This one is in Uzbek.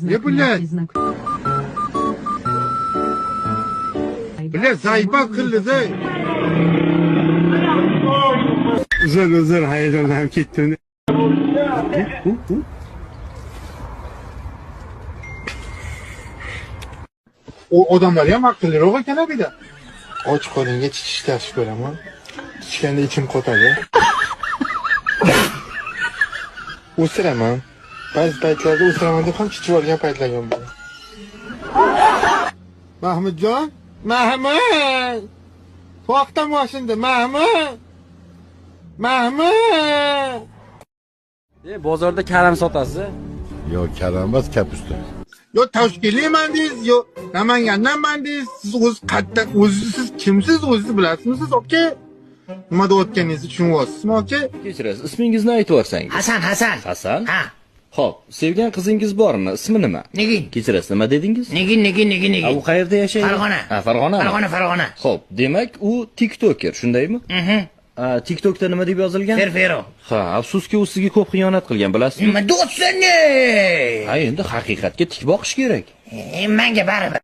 Не, блядь. Блядь, заебал kıldı. Uzun hayajonlanib ketdim. O adamlar ham akıllıroq ekan bir de. Och qo'lingga chiqish yaxshi ko'raman. Chiqganda ichim qotadi. O'siraman. Ba'zi paytlarda o'siraman deb ham chiqib olgan paytlarim bor. Mahmudjon, Mahmud. To'xta mashina, Mahmud. Mahmud. Bozorda karam sotasiz? Yo, karam emas, kapusta. Yo Toshkentliman deysiz, yo Namangandanman deysiz. Siz o'z qattiq o'zingiz kimsiz o'zingiz bilasizmi, aka? Nima deyotganingizni tushunyapsizmi, aka? Kechirasiz, ismingizni aytib o'rsangiz. Hasan. Hasan? Ha. Xo'p, sevgan qizingiz bormi? Ismi nima? Nigin. Kechirasiz, nima dedingiz? Nigin. U qayerda yashaydi? Farg'ona. Ha, Farg'ona. Farg'ona. Xo'p, demak, u TikToker, shundaymi? TikTokda nima deb yozilgan? Ferfero. Ha, afsuski u sizga ko'p xiyonat qilgan, bilasizmi? Nima deyapsan? Ha, endi haqiqatga tik boqish kerak. Menga baribir.